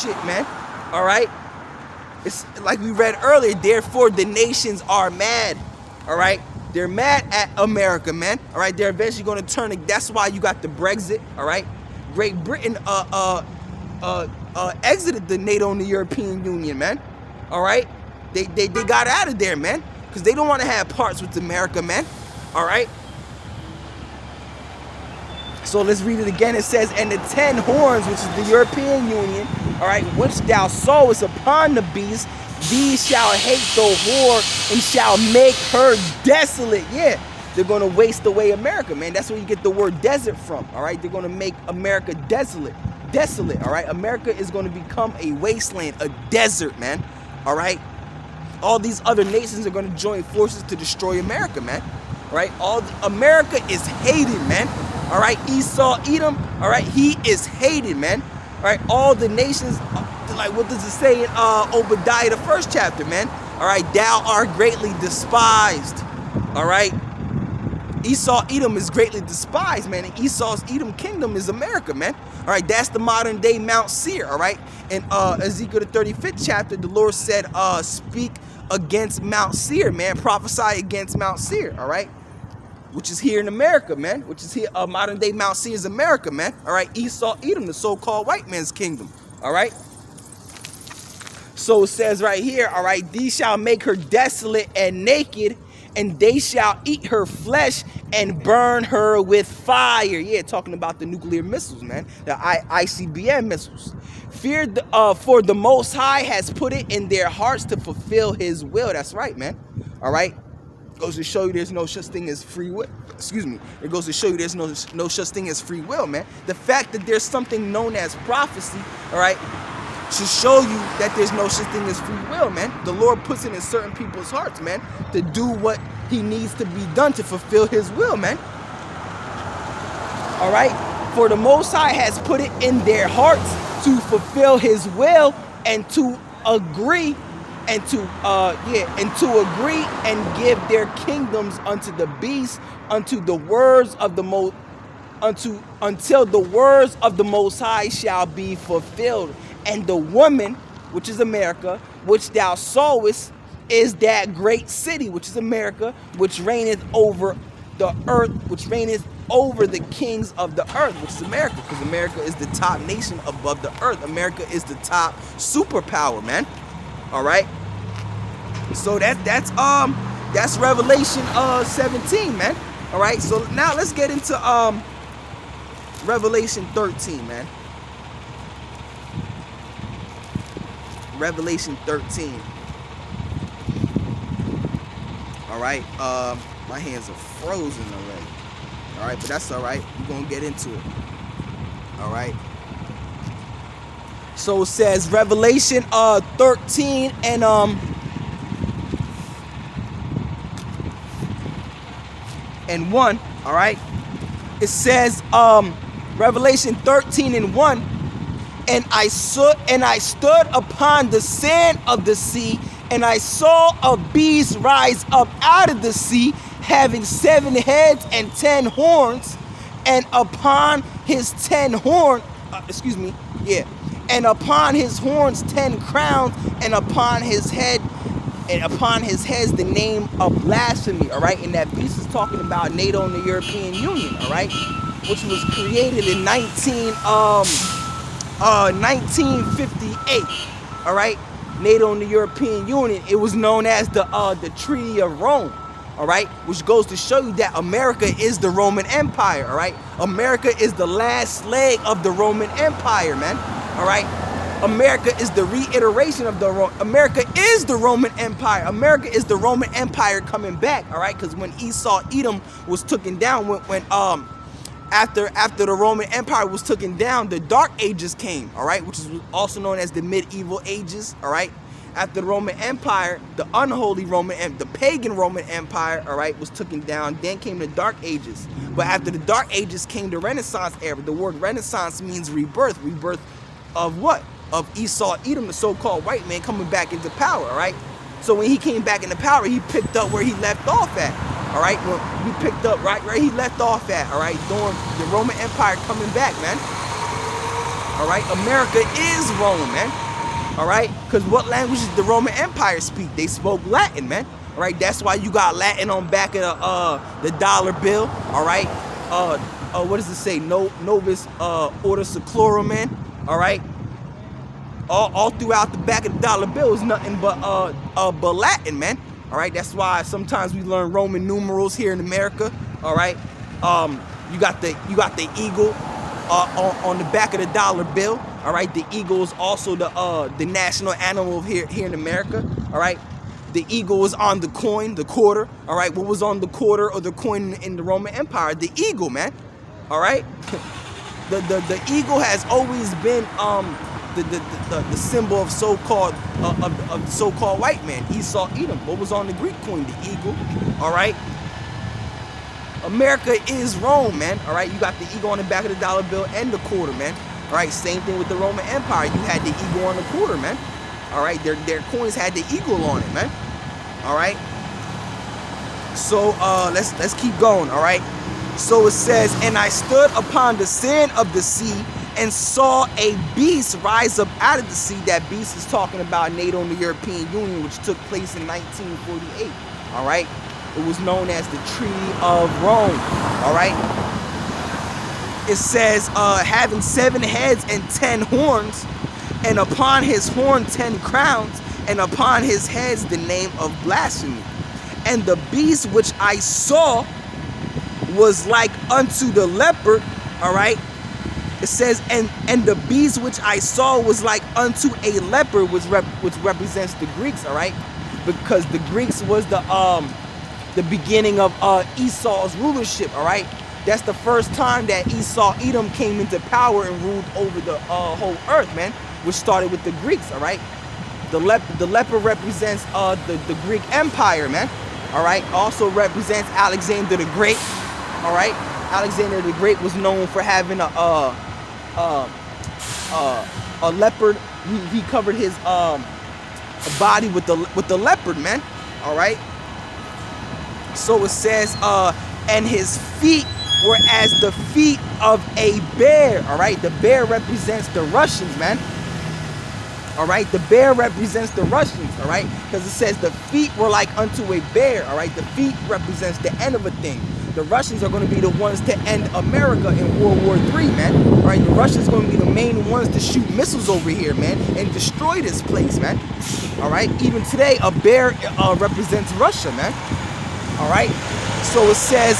bullshit, man. All right? It's like we read earlier, therefore the nations are mad. All right? They're mad at America, man. All right? They're eventually going to turn. That's why you got the Brexit, all right? Great Britain exited the NATO and the European Union, man. All right? They got out of there, man, because they don't want to have parts with America, man. All right? So let's read it again. It says, and the 10 horns, which is the European Union, all right, which thou sowest upon the beast, these shall hate the whore and shall make her desolate. Yeah, they're going to waste away America, man. That's where you get the word desert from, all right? They're going to make America desolate, all right? America is going to become a wasteland, a desert, man, all right? All these other nations are going to join forces to destroy America, man, all right? America is hated, man. All right, Esau, Edom, all right, he is hated, man. All right, all the nations, like what does it say in Obadiah, the 1st chapter, man? All right, thou art greatly despised. All right, Esau, Edom is greatly despised, man. And Esau's Edom kingdom is America, man. All right, that's the modern day Mount Seir, all right? In Ezekiel, the 35th chapter, the Lord said, speak against Mount Seir, man. Prophesy against Mount Seir, all right? Which is here in America, man. Which is here, modern day Mount Seir is America, man. All right, Esau, Edom, the so-called white man's kingdom. All right. So it says right here, all right, these shall make her desolate and naked, and they shall eat her flesh and burn her with fire. Yeah, talking about the nuclear missiles, man. The ICBM missiles. For the Most High has put it in their hearts to fulfill his will. That's right, man. All right. Goes to show you there's no such thing as free will. Excuse me. It goes to show you there's no such thing as free will, man. The fact that there's something known as prophecy, all right, should show you that there's no such thing as free will, man. The Lord puts it in certain people's hearts, man, to do what he needs to be done to fulfill his will, man. All right? For the Most High has put it in their hearts to fulfill his will and to agree and to agree and give their kingdoms unto the beast, unto the words of the until the words of the Most High shall be fulfilled. And the woman, which is America, which thou sawest, is that great city, which is America, which reigneth over the earth, which reigneth over the kings of the earth, which is America, because America is the top nation above the earth. America is the top superpower, man. All right, so that's Revelation 17, man. All right, so now let's get into Revelation 13, man. Revelation 13. All right, my hands are frozen already. All right, but that's all right. We're gonna get into it. All right. So it says Revelation 13 and 1, all right? It says Revelation 13 and 1, and I stood upon the sand of the sea, and I saw a beast rise up out of the sea, having 7 heads and 10 horns, and upon his 10 horns, and upon his horns 10 crowns, and upon his heads the name of blasphemy. All right, and that beast is talking about NATO and the European Union. All right, which was created in 1958. All right, NATO and the European Union. It was known as the Treaty of Rome. All right, which goes to show you that America is the Roman Empire. All right, America is the last leg of the Roman Empire, man. All right, America is the reiteration of America is the Roman Empire. America is the Roman Empire coming back. All right, because when Esau, Edom was taken down, after the Roman Empire was taken down, the Dark Ages came. All right, which is also known as the Medieval Ages. All right. After the Roman Empire, the unholy the pagan Roman Empire, all right, was taken down. Then came the Dark Ages. But after the Dark Ages came the Renaissance era. The word Renaissance means rebirth. Rebirth of what? Of Esau, Edom, the so-called white man, coming back into power, all right? So when he came back into power, he picked up where he left off at, all right? Well, he picked up right where he left off at, all right? During the Roman Empire coming back, man. All right, America is Rome, man. All right, because what language did the Roman Empire speak? They spoke Latin, man. All right, that's why you got Latin on back of the dollar bill. All right, what does it say? Novus Order Seclorum, man. All right, all throughout the back of the dollar bill is nothing but Latin, man. All right, that's why sometimes we learn Roman numerals here in America. All right, you got the eagle on the back of the dollar bill. All right, the eagle is also the national animal here in America. All right, the eagle is on the coin, the quarter. All right, what was on the quarter or the coin in the Roman Empire? The eagle, man. All right, the eagle has always been the symbol of so-called white man. Esau, Edom. What was on the Greek coin? The eagle. All right. America is Rome, man. All right, you got the eagle on the back of the dollar bill and the quarter, man. All right, same thing with the Roman Empire. You had the eagle on the quarter, man. All right, their coins had the eagle on it, man. All right. So let's keep going. All right. So it says, and I stood upon the sand of the sea and saw a beast rise up out of the sea. That beast is talking about NATO and the European Union, which took place in 1948. All right. It was known as the Treaty of Rome. All right. It says, having 7 heads and 10 horns, and upon his horn 10 crowns, and upon his heads the name of blasphemy. And the beast which I saw was like unto the leopard. All right. It says, and the beast which I saw was like unto a leopard, which represents the Greeks. All right, because the Greeks was the beginning of Esau's rulership. All right, that's the first time that Esau, Edom came into power and ruled over the whole earth, man, which started with the Greeks. All right, the leopard represents the Greek Empire, man. All right, also represents Alexander the Great. All right, Alexander the Great was known for having a leopard. He covered his body with the leopard, man. All right. So it says, and his feet were as the feet of a bear. All right, the bear represents the Russians, man. All right, the bear represents the Russians. All right, because it says the feet were like unto a bear. All right, the feet represents the end of a thing. The Russians are going to be the ones to end America in World War III, man. All right, the Russians are going to be the main ones to shoot missiles over here, man, and destroy this place, man. All right, even today, a bear represents Russia, man. All right, so it says,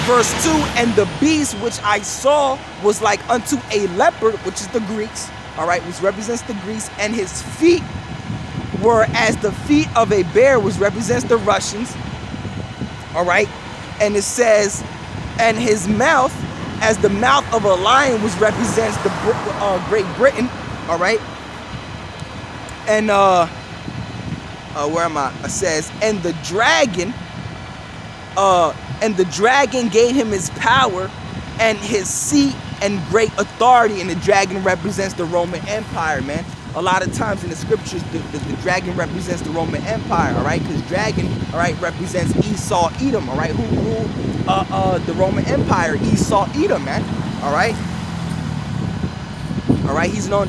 verse 2, and the beast which I saw was like unto a leopard, which is the Greeks, all right, which represents the Greeks, and his feet were as the feet of a bear, which represents the Russians, all right, and it says, and his mouth as the mouth of a lion, which represents the Great Britain, all right, and where am I? It says, and the dragon gave him his power and his seat and great authority, and the dragon represents the Roman Empire, man. A lot of times in the scriptures, the dragon represents the Roman Empire, all right? Because dragon, all right, represents Esau, Edom, all right? Who ruled the Roman Empire? Esau, Edom, man, all right? All right, he's known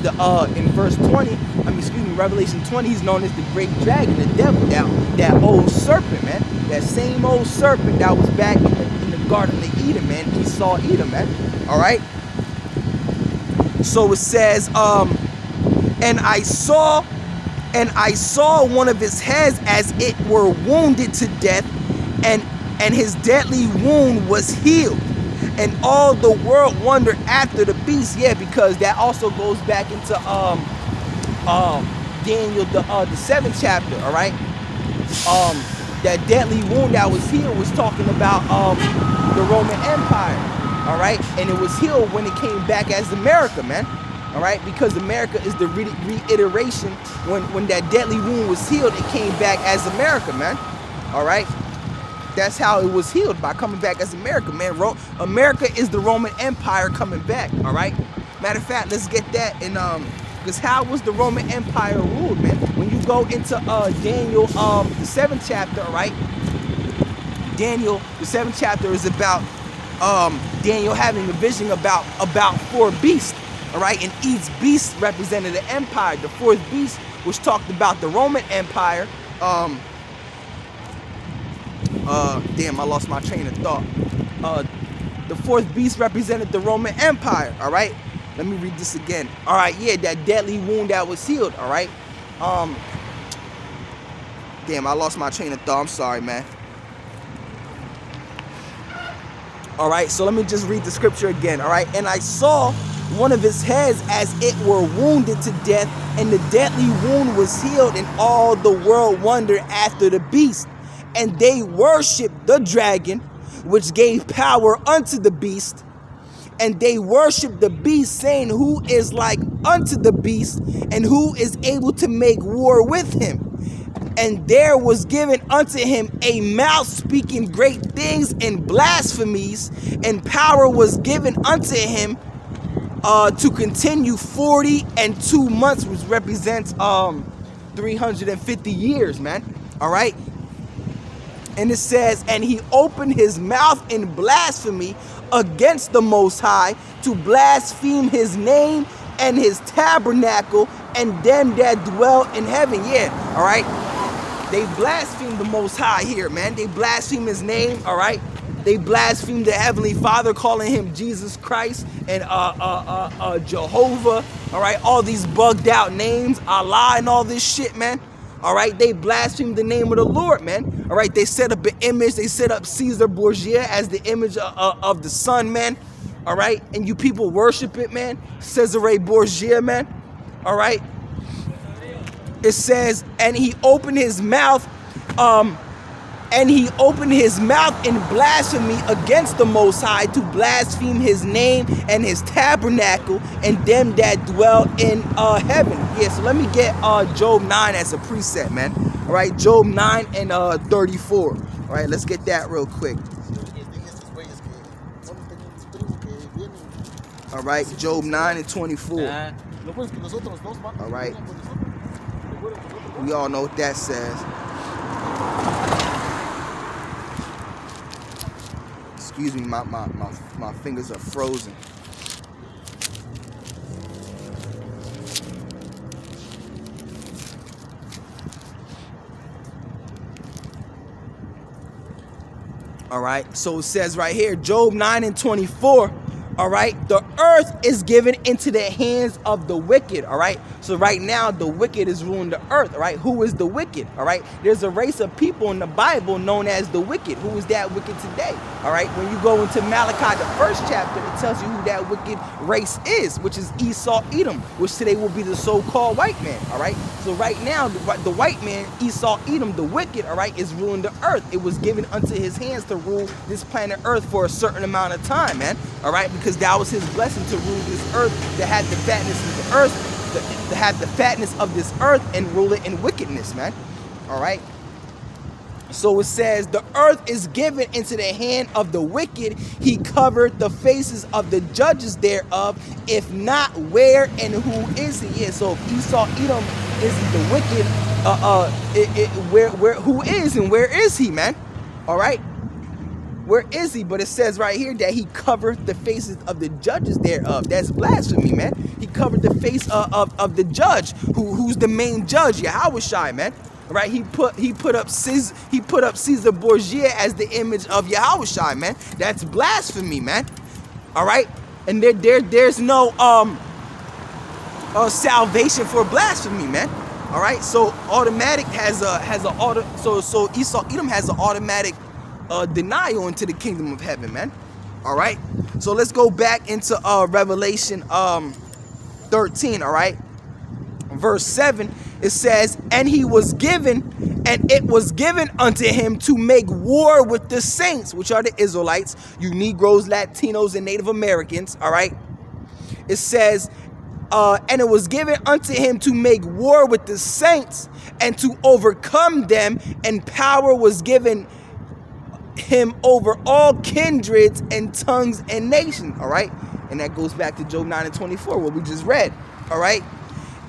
in verse 20, Revelation 20, he's known as the great dragon, the devil, that old serpent, man. That same old serpent that was back in the Garden of Eden, man. Esau, Edom, man. All right. So it says, and I saw one of his heads as it were wounded to death, and his deadly wound was healed. And all the world wondered after the beast. Yeah, because that also goes back into Daniel, the 7th chapter, all right? That deadly wound that was healed was talking about the Roman Empire, all right? And it was healed when it came back as America, man, all right? Because America is the reiteration. When that deadly wound was healed, it came back as America, man, all right? That's how it was healed, by coming back as America, man. America is the Roman Empire coming back, all right? Matter of fact, let's get that in, because how was the Roman Empire ruled, man? When you go into Daniel, the 7th chapter, all right? Daniel, the 7th chapter is about Daniel having a vision about 4 beasts, all right? And each beast represented an empire. The fourth beast, which talked about the Roman Empire. Damn, I lost my train of thought. The fourth beast represented the Roman Empire, all right? Let me read this again. All right, yeah, that deadly wound that was healed, all right? Damn, I lost my train of thought. I'm sorry, man. All right, so let me just read the scripture again, all right? And I saw one of his heads as it were wounded to death, and the deadly wound was healed, and all the world wondered after the beast. And they worshiped the dragon, which gave power unto the beast. And they worshiped the beast, saying, who is like unto the beast, and who is able to make war with him? And there was given unto him a mouth speaking great things and blasphemies, and power was given unto him to continue 42 months, which represents 350 years, man. All right. And it says, and he opened his mouth in blasphemy against the Most High, to blaspheme his name and his tabernacle and them that dwell in heaven. Yeah, all right. They blaspheme the Most High here, man. They blaspheme his name, all right. They blaspheme the Heavenly Father, calling him Jesus Christ and Jehovah, all right. All these bugged out names, Allah and all this shit, man. All right, they blaspheme the name of the Lord, man. All right, they set up an image. They set up Caesar Borgia as the image of the sun, man. All right, and you people worship it, man. Cesare Borgia, man. All right. It says, and he opened his mouth, in blasphemy against the Most High, to blaspheme his name and his tabernacle and them that dwell in heaven. Yeah, so let me get Job 9 as a preset, man. All right, Job 9 and 34. All right, let's get that real quick. All right, Job 9 and 24. All right. We all know what that says. Excuse me, my fingers are frozen. All right, so it says right here, Job 9 and 24. All right, the earth is given into the hands of the wicked. All right, so right now the wicked is ruling the earth. All right, who is the wicked? All right, there's a race of people in the Bible known as the wicked. Who is that wicked today? All right, when you go into Malachi, the first chapter, it tells you who that wicked race is, which is Esau, Edom, which today will be the so-called white man. All right, so right now the white man, Esau, Edom, the wicked, all right, is ruling the earth. It was given unto his hands to rule this planet Earth for a certain amount of time, man. All right, because that was his blessing, to rule this earth, to have the fatness of the earth, to have the fatness of this earth and rule it in wickedness, man. All right. So it says, the earth is given into the hand of the wicked. He covered the faces of the judges thereof. If not, where and who is he? Yeah, so if Esau, Edom is the wicked, who is and where is he, man? All right. Where is he? But it says right here that he covered the faces of the judges thereof. That's blasphemy, man. He covered the face of the judge, who's the main judge, Yahushai, man. Right? He put up Caesar Borgia as the image of Yahushai, man. That's blasphemy, man. All right? And there's no salvation for blasphemy, man. All right? So automatic so Esau Edom has an automatic denial into the kingdom of heaven, man. All right, so let's go back into Revelation 13. All right, verse 7, it says, and he was given, and it was given unto him to make war with the saints, which are the Israelites, you Negroes, Latinos, and Native Americans. All right, it says, and it was given unto him to make war with the saints and to overcome them, and power was given him over all kindreds and tongues and nations. All right, and that goes back to Job 9 and 24, what we just read. All right,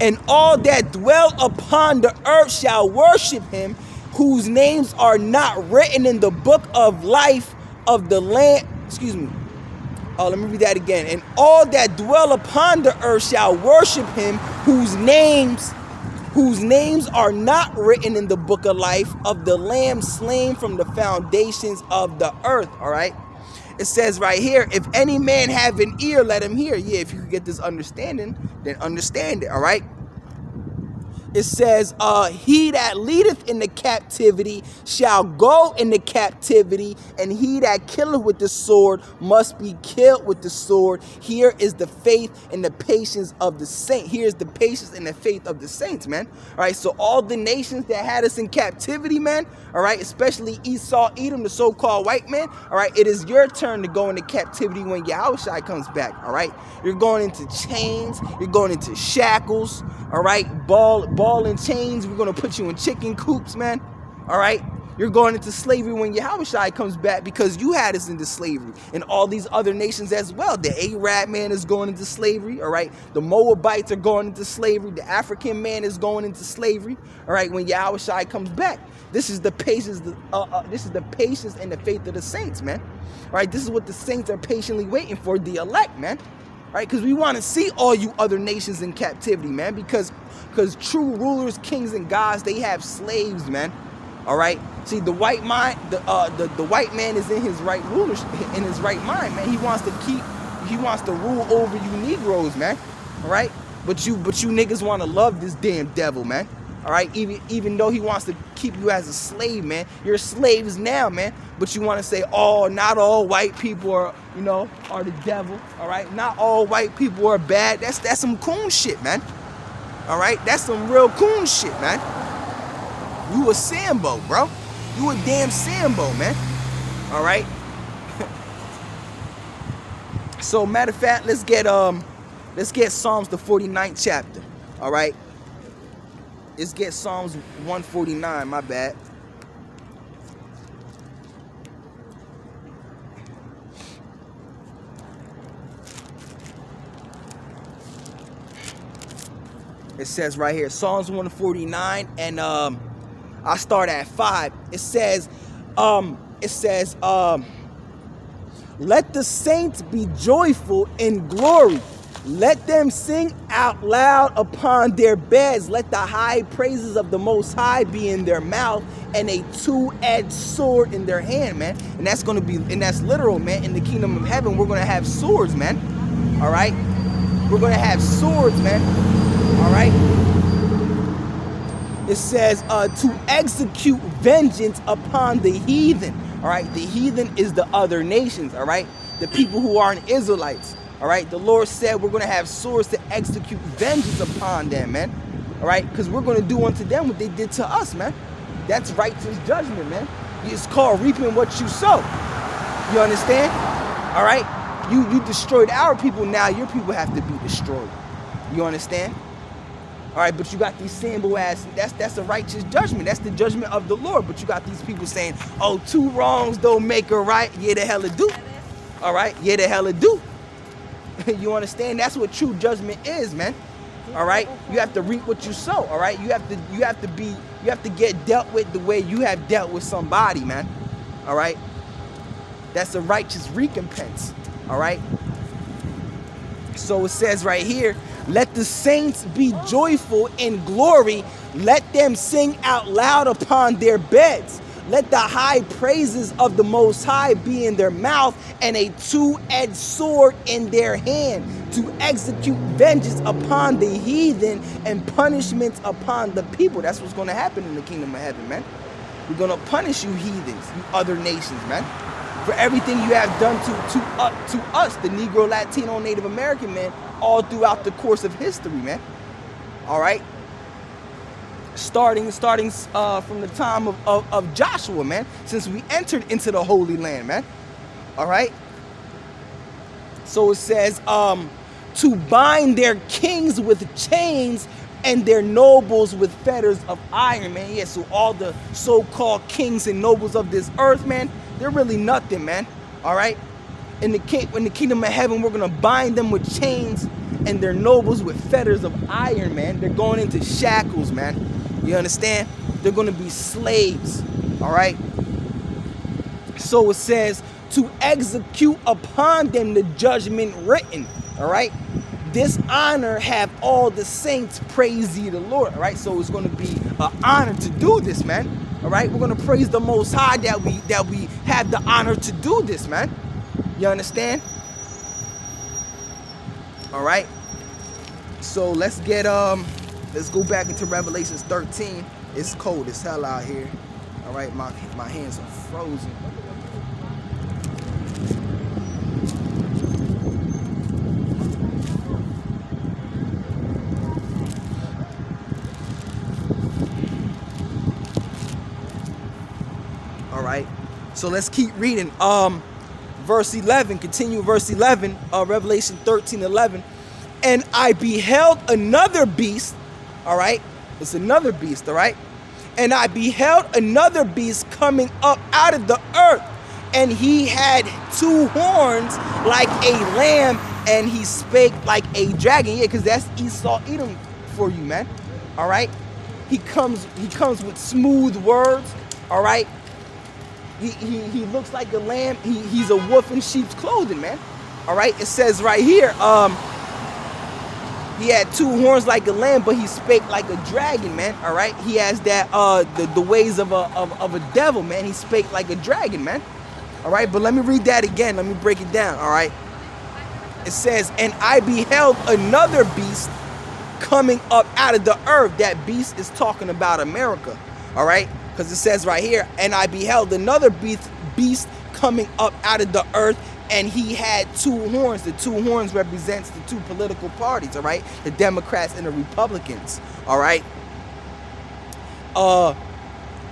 and all that dwell upon the earth shall worship him, whose names are not written in the book of life of the Lamb. Let me read that again. And all that dwell upon the earth shall worship him, whose names are not written in the book of life of the Lamb slain from the foundations of the earth. All right. It says right here, if any man have an ear, let him hear. Yeah, if you can get this understanding, then understand it. All right. It says, he that leadeth in the captivity shall go into captivity, and he that killeth with the sword must be killed with the sword. Here is the faith and the patience of the saint. Here's the patience and the faith of the saints, man. All right, so all the nations that had us in captivity, man, all right, especially Esau, Edom, the so-called white man, all right, it is your turn to go into captivity when Yahushua comes back, all right? You're going into chains, you're going into shackles, all right, ball and chains. We're going to put you in chicken coops, man. All right. You're going into slavery when Yahushua comes back because you had us into slavery, and all these other nations as well. The Arab man is going into slavery. All right. The Moabites are going into slavery. The African man is going into slavery. All right. When Yahushua comes back, this is the patience. This is the patience and the faith of the saints, man. All right. This is what the saints are patiently waiting for, the elect, man. Right, because we want to see all you other nations in captivity, man. Because true rulers, kings, and gods, they have slaves, man. All right. See, the white mind, the white man is in his right rulership, in his right mind, man. He wants to rule over you Negroes, man. All right. But you niggas want to love this damn devil, man. All right. Even though he wants to keep you as a slave, man. You're slaves now, man. But you want to say, oh, not all white people are the devil. All right. Not all white people are bad. That's some coon shit, man. All right. That's some real coon shit, man. You a Sambo, bro. You a damn Sambo, man. All right. So matter of fact, let's get Psalms the 49th chapter. All right. Let's get Psalms 149. My bad. It says right here, Psalms 149, and I start at 5. It says, let the saints be joyful in glory. Let them sing out loud upon their beds. Let the high praises of the Most High be in their mouth, and a two-edged sword in their hand, man. And that's gonna be, and that's literal, man. In the kingdom of heaven, we're gonna have swords, man. All right, we're gonna have swords, man. All right. It says to execute vengeance upon the heathen. All right. The heathen is the other nations. All right. The people who aren't Israelites. All right. The Lord said we're going to have swords to execute vengeance upon them, man. All right. Because we're going to do unto them what they did to us, man. That's righteous judgment, man. It's called reaping what you sow. You understand? All right. You destroyed our people. Now your people have to be destroyed. You understand? All right, but you got these Sambo ass, that's a righteous judgment. That's the judgment of the Lord. But you got these people saying, oh, two wrongs don't make a right. Yeah, the hell it do. All right, yeah, the hell it do. You understand? That's what true judgment is, man. All right, you have to reap what you sow. All right, you have to get dealt with the way you have dealt with somebody, man. All right, that's a righteous recompense. All right. So it says right here, let the saints be joyful in glory. Let them sing out loud upon their beds. Let the high praises of the Most High be in their mouth, and a two-edged sword in their hand, to execute vengeance upon the heathen and punishments upon the people. That's what's going to happen in the kingdom of heaven, man. We're going to punish you heathens, you other nations, man, for everything you have done to us, the Negro, Latino, Native American man, all throughout the course of history, man. All right. Starting from the time of Joshua, man, since we entered into the Holy Land, man. All right. So it says, to bind their kings with chains and their nobles with fetters of iron, man. Yeah, so all the so-called kings and nobles of this earth, man, they're really nothing, man. All right. In the kingdom of heaven, we're gonna bind them with chains and their nobles with fetters of iron, man. They're going into shackles, man. You understand? They're gonna be slaves. All right. So it says to execute upon them the judgment written. All right. This honor have all the saints, praise ye the Lord. All right. So it's going to be an honor to do this, man. All right. We're going to praise the Most High that we have the honor to do this, man. You understand? All right. So let's go back into Revelations 13. It's cold as hell out here. All right. My hands are frozen. All right, so let's keep reading. Verse 11, continue verse 11, Revelation 13:11. And I beheld another beast. All right, it's another beast. All right, and I beheld another beast coming up out of the earth, and he had two horns like a lamb, and he spake like a dragon. Yeah, because that's Esau Edom for you, man. All right, he comes with smooth words. All right. He looks like a lamb. He's a wolf in sheep's clothing, man. All right. It says right here, he had two horns like a lamb, but he spake like a dragon, man. All right. He has that the ways of a devil, man. He spake like a dragon, man. All right. But let me read that again. Let me break it down. All right. It says, and I beheld another beast coming up out of the earth. That beast is talking about America. All right. Because it says right here, and I beheld another beast coming up out of the earth, and he had two horns. The two horns represents the two political parties, all right? The Democrats and the Republicans, all right?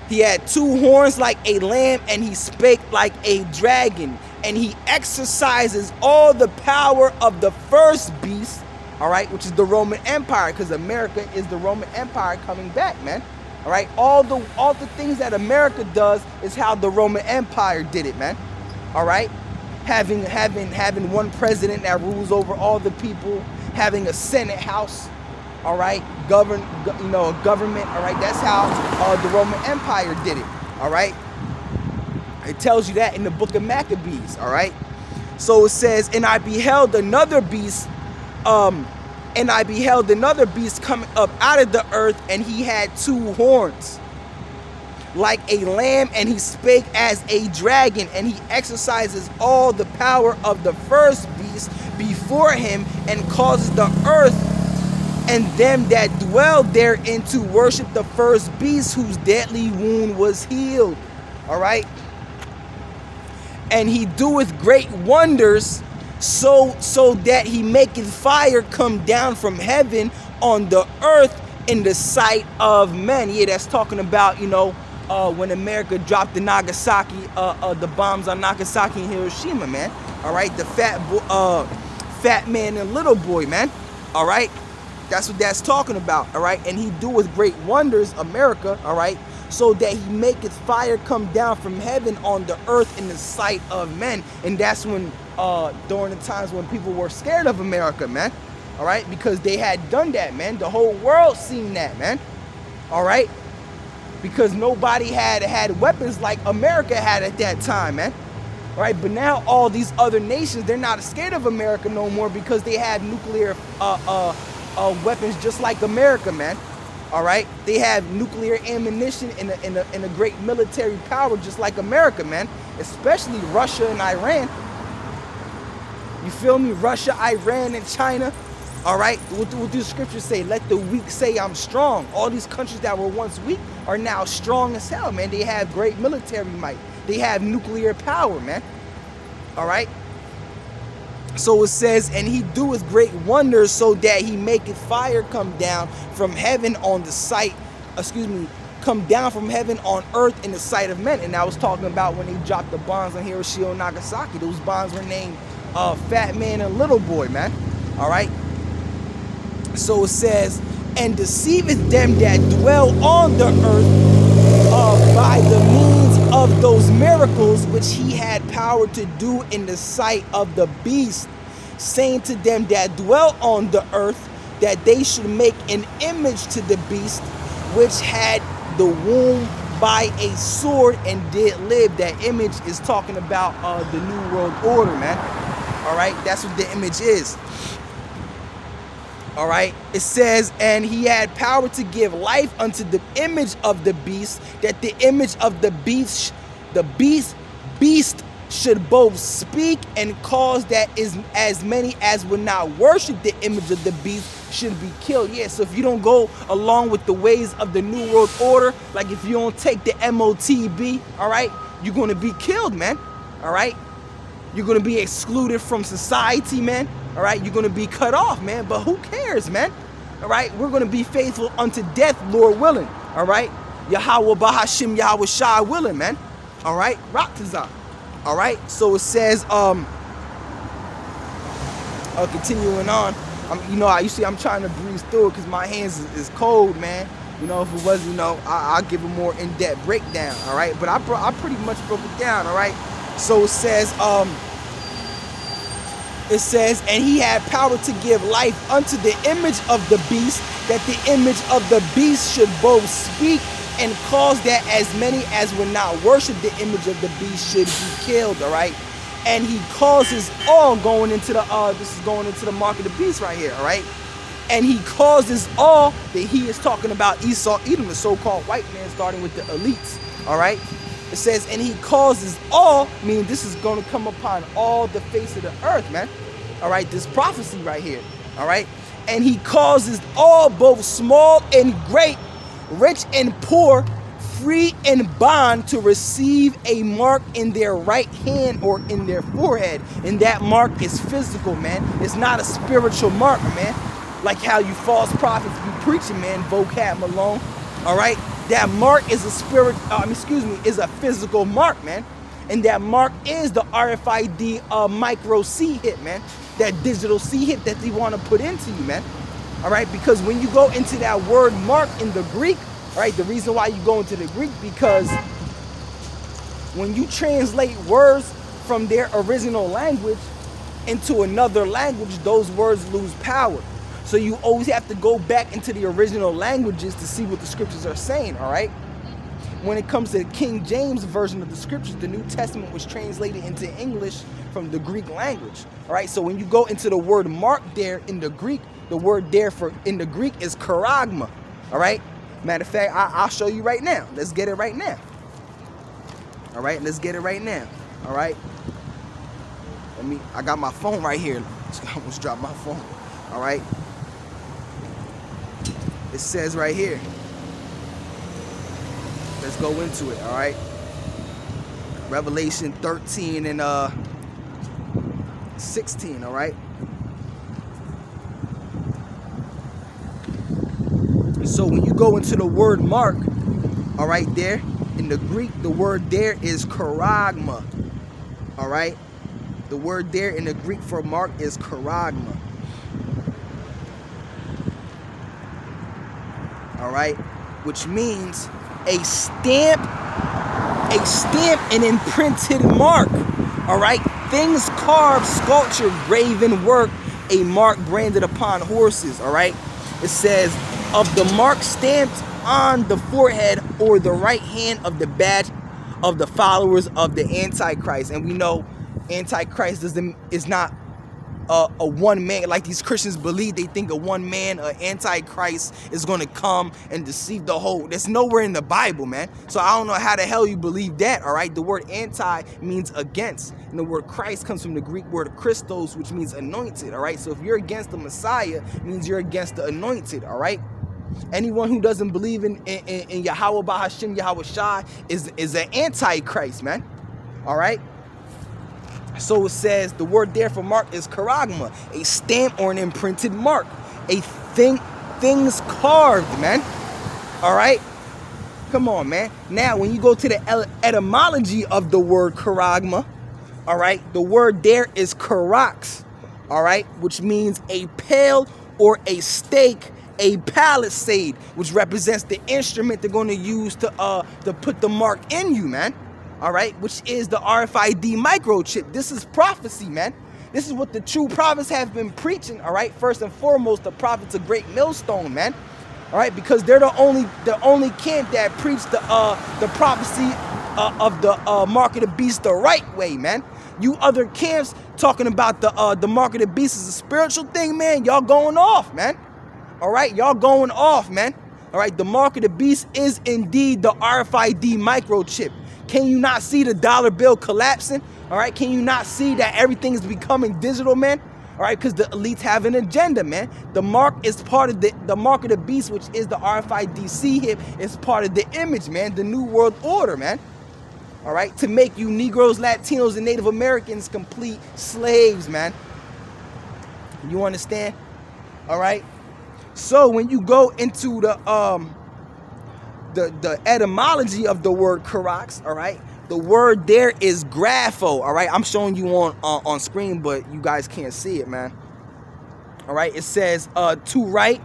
He had two horns like a lamb, and he spake like a dragon, and he exercises all the power of the first beast, all right, which is the Roman Empire, because America is the Roman Empire coming back, man. All right, all the things that America does is how the Roman Empire did it, man. All right, having one president that rules over all the people, having a Senate House, all right, a government. All right, that's how the Roman Empire did it. All right, it tells you that in the book of Maccabees. All right, so it says, and I beheld another beast. And I beheld another beast coming up out of the earth, and he had two horns like a lamb, and he spake as a dragon, and he exercises all the power of the first beast before him, and causes the earth and them that dwell therein to worship the first beast, whose deadly wound was healed. All right. And he doeth great wonders, so that he maketh fire come down from heaven on the earth in the sight of men. Yeah, that's talking about, when America dropped the bombs on Nagasaki and Hiroshima, man. All right, the fat man and little boy, man. All right, that's what that's talking about. All right, and he doeth great wonders, America. All right, so that he maketh fire come down from heaven on the earth in the sight of men. And that's when during the times when people were scared of America, man. All right, because they had done that, man. The whole world seen that, man. All right, because nobody had weapons like America had at that time, man. All right, but now all these other nations, they're not scared of America no more, because they have nuclear weapons just like America, man. All right, they have nuclear ammunition and a great military power just like America, man. Especially Russia and Iran. You feel me? Russia, Iran, and China. All right, what do the scriptures say? Let the weak say I'm strong. All these countries that were once weak are now strong as hell, man. They have great military might. They have nuclear power, man. All right. So it says, and he doeth great wonders, so that he maketh fire come down from heaven on the sight, come down from heaven on earth in the sight of men. And I was talking about when they dropped the bombs on Hiroshima and Nagasaki. Those bombs were named Fat Man and Little Boy, man. All right. So it says, and deceiveth them that dwell on the earth by the means of those miracles which he had power to do in the sight of the beast, saying to them that dwell on the earth, that they should make an image to the beast which had the wound by a sword and did live. That image is talking about the New World Order, man. All right, that's what the image is. All right, it says, and he had power to give life unto the image of the beast, that the image of the beast should both speak and cause that is as many as would not worship the image of the beast should be killed. Yeah, so if you don't go along with the ways of the New World Order, like if you don't take the MOTB, all right, you're going to be killed, man. All right, you're going to be excluded from society, man. All right, you're going to be cut off, man. But who cares, man? All right, we're going to be faithful unto death, Lord willing. All right, Yahweh Bahashim Yahweh Shai willing, man. All right, Raktazah. All right, so it says, continuing on, you see I'm trying to breeze through it because my hands is cold, man. You know, if it was, I'll give a more in-depth breakdown, all right? But I pretty much broke it down, all right? So it says, and he had power to give life unto the image of the beast, that the image of the beast should both speak and cause that as many as would not worship the image of the beast should be killed, all right? And he causes all, going into the, this is going into the mark of the beast right here, all right? And he causes all, that he is talking about Esau, Edom, the so-called white man, starting with the elites, all right? It says, and he causes all, meaning this is going to come upon all the face of the earth, man. All right, this prophecy right here, all right? And he causes all, both small and great, rich and poor, free and bond, to receive a mark in their right hand or in their forehead. And that mark is physical, man. It's not a spiritual mark, man. Like how you false prophets be preaching, man, vocab Malone. All right, that mark is is a physical mark, man. And that mark is the RFID micro C hit, man. That digital C hit that they want to put into you, man. All right, because when you go into that word mark in the Greek, all right, the reason why you go into the Greek, because when you translate words from their original language into another language, those words lose power. So you always have to go back into the original languages to see what the scriptures are saying, all right? When it comes to the King James version of the scriptures, the New Testament was translated into English from the Greek language, all right? So when you go into the word mark there in the Greek, the word there in the Greek is charagma, all right? Matter of fact, I'll show you right now. Let's get it right now. All right, let's get it right now. All right. I got my phone right here. I almost dropped my phone. All right. It says right here. Let's go into it, all right? Revelation 13 and 16, all right? So when you go into the word mark, all right, there, in the Greek, the word there is charagma, all right? The word there in the Greek for mark is charagma. All right, which means a stamp, an imprinted mark. All right, things carved, sculpture, graven work, a mark branded upon horses. All right, it says of the mark stamped on the forehead or the right hand of the badge of the followers of the Antichrist. And we know Antichrist is not a one man, like these Christians believe. They think a one man, Antichrist, is going to come and deceive the whole. That's nowhere in the Bible, man. So I don't know how the hell you believe that, all right? The word anti means against, and the word Christ comes from the Greek word Christos, which means anointed, all right? So if you're against the Messiah, it means you're against the anointed, all right? Anyone who doesn't believe in Yahweh Bahashim Yahweh Shai is an Antichrist, man, all right? So it says the word there for mark is charagma, a stamp or an imprinted mark, a things carved, man. All right, come on, man. Now, when you go to the etymology of the word charagma, all right, the word there is charax, all right, which means a pale or a stake, a palisade, which represents the instrument they're going to use to put the mark in you, man. All right, which is the RFID microchip. This is prophecy, man. This is what the true prophets have been preaching, all right? First and foremost, the prophets of Great Millstone, man. All right, because they're the only camp that preach the prophecy of the mark of the beast the right way, man. You other camps talking about the mark of the beast is a spiritual thing, man. Y'all going off, man. All right, y'all going off, man. All right, the mark of the beast is indeed the RFID microchip. Can you not see the dollar bill collapsing? All right, can you not see that everything is becoming digital, man? All right, because the elites have an agenda, man. The mark is part of the mark of the beast, which is the RFID chip, is part of the image, man. The New World Order, man. All right, to make you Negroes, Latinos, and Native Americans complete slaves, man. You understand? All right. So when you go into the etymology of the word Karax, all right, the word there is grapho. All right, I'm showing you on screen, but you guys can't see it, man. All right, it says to write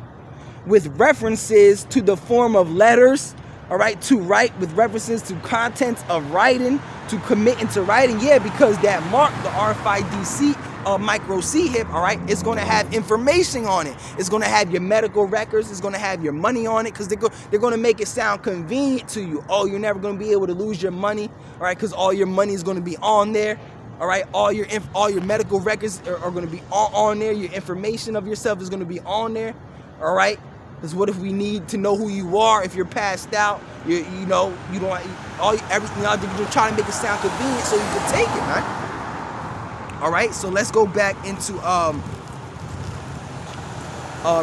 with references to the form of letters. All right, to write with references to contents of writing, to commit into writing. Yeah, because that mark, the RFID micro C hip, all right, it's going to have information on it. It's going to have your medical records. It's going to have your money on it, because they're going to make it sound convenient to you. Oh, you're never going to be able to lose your money, all right, because all your money is going to be on there. All right, all your medical records are going to be on there. Your information of yourself is going to be on there. All right. Because what if we need to know who you are if you're passed out? You don't everything out there. You're trying to make it sound convenient so you can take it, man. All right, so let's go back into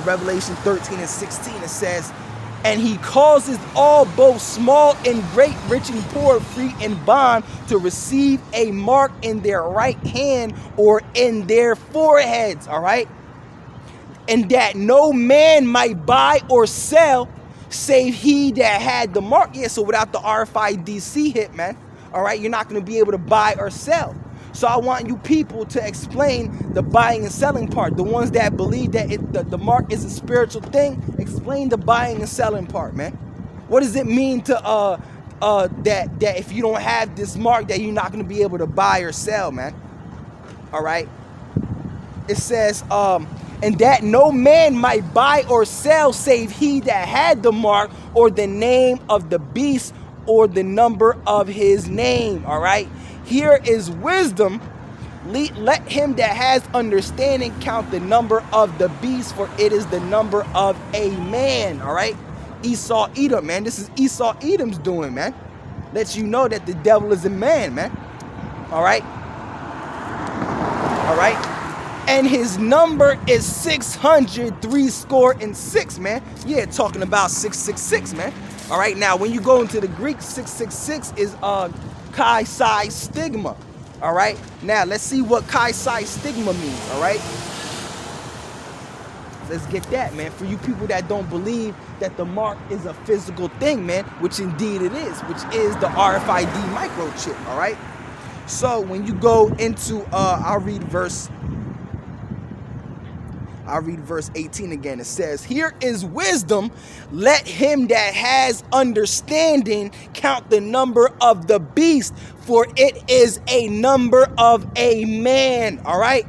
Revelation 13 and 16. It says, and he causes all, both small and great, rich and poor, free and bond, to receive a mark in their right hand or in their foreheads. All right. And that no man might buy or sell save he that had the mark. Yeah, so without the RFID hit, man, all right, you're not going to be able to buy or sell. So I want you people to explain the buying and selling part. The ones that believe that the mark is a spiritual thing, explain the buying and selling part, man. What does it mean to that if you don't have this mark that you're not going to be able to buy or sell, man? All right. It says, and that no man might buy or sell save he that had the mark or the name of the beast or the number of his name. All right. Here is wisdom. Let him that has understanding count the number of the beast, for it is the number of a man. All right. Esau Edom, man. This is Esau Edom's doing, man. Lets you know that the devil is a man, man. All right. All right. And his number is 636, man. Yeah, talking about 666, man. All right, now when you go into the Greek, 666 is Chi Psi stigma. All right, now let's see what Chi Psi stigma means. All right, let's get that, man. For you people that don't believe that the mark is a physical thing, man, which indeed it is, which is the RFID microchip. All right, so when you go into, I'll read verse 18 again. It says, here is wisdom. Let him that has understanding count the number of the beast, for it is a number of a man. All right.